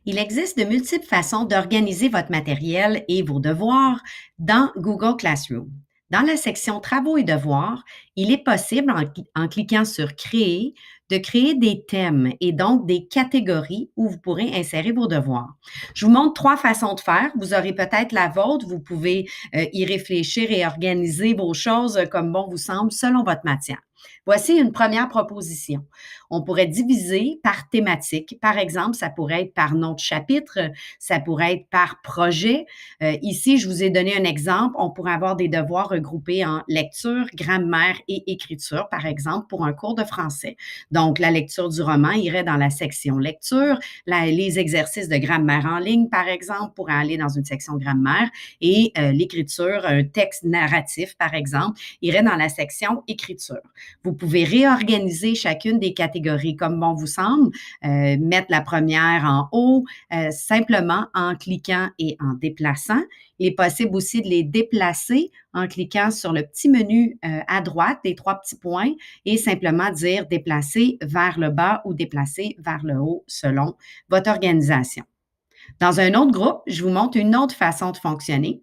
Il existe de multiples façons d'organiser votre matériel et vos devoirs dans Google Classroom. Dans la section Travaux et devoirs, il est possible, en cliquant sur Créer, de créer des thèmes et donc des catégories où vous pourrez insérer vos devoirs. Je vous montre trois façons de faire. Vous aurez peut-être la vôtre. Vous pouvez y réfléchir et organiser vos choses comme bon vous semble selon votre matière. Voici une première proposition. On pourrait diviser par thématique. Par exemple, ça pourrait être par nom de chapitre, ça pourrait être par projet. Ici, je vous ai donné un exemple. On pourrait avoir des devoirs regroupés en lecture, grammaire et écriture, par exemple, pour un cours de français. Donc, la lecture du roman irait dans la section lecture. Les exercices de grammaire en ligne, par exemple, pourraient aller dans une section grammaire. Et l'écriture, un texte narratif, par exemple, irait dans la section écriture. Vous pouvez réorganiser chacune des catégories comme bon vous semble, mettre la première en haut, simplement en cliquant et en déplaçant. Il est possible aussi de les déplacer en cliquant sur le petit menu à droite, les trois petits points, et simplement dire déplacer vers le bas ou déplacer vers le haut selon votre organisation. Dans un autre groupe, je vous montre une autre façon de fonctionner.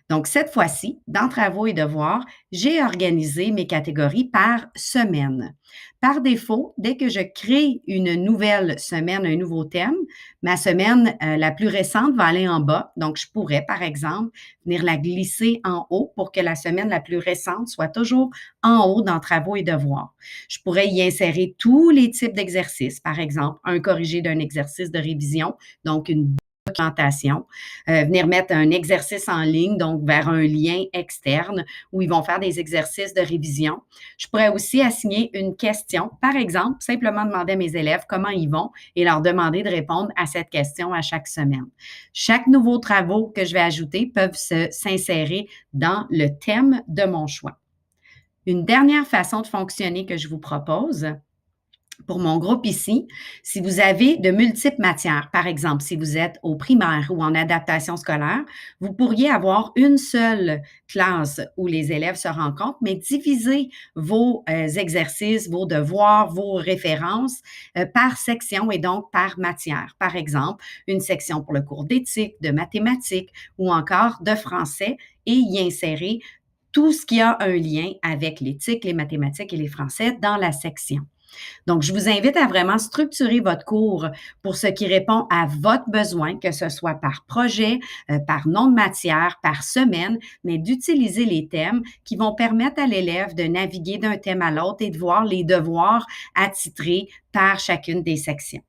Donc, cette fois-ci, dans Travaux et devoirs, j'ai organisé mes catégories par semaine. Par défaut, dès que je crée une nouvelle semaine, un nouveau thème, ma semaine la plus récente va aller en bas. Donc, je pourrais, par exemple, venir la glisser en haut pour que la semaine la plus récente soit toujours en haut dans Travaux et devoirs. Je pourrais y insérer tous les types d'exercices. Par exemple, un corrigé d'un exercice de révision, donc une documentation, venir mettre un exercice en ligne, donc vers un lien externe où ils vont faire des exercices de révision. Je pourrais aussi assigner une question, par exemple, simplement demander à mes élèves comment ils vont et leur demander de répondre à cette question à chaque semaine. Chaque nouveau travaux que je vais ajouter peuvent s'insérer dans le thème de mon choix. Une dernière façon de fonctionner que je vous propose, pour mon groupe ici, si vous avez de multiples matières, par exemple, si vous êtes au primaire ou en adaptation scolaire, vous pourriez avoir une seule classe où les élèves se rencontrent, mais diviser vos exercices, vos devoirs, vos références par section et donc par matière. Par exemple, une section pour le cours d'éthique, de mathématiques ou encore de français et y insérer tout ce qui a un lien avec l'éthique, les mathématiques et les français dans la section. Donc, je vous invite à vraiment structurer votre cours pour ce qui répond à votre besoin, que ce soit par projet, par nom de matière, par semaine, mais d'utiliser les thèmes qui vont permettre à l'élève de naviguer d'un thème à l'autre et de voir les devoirs attitrés par chacune des sections.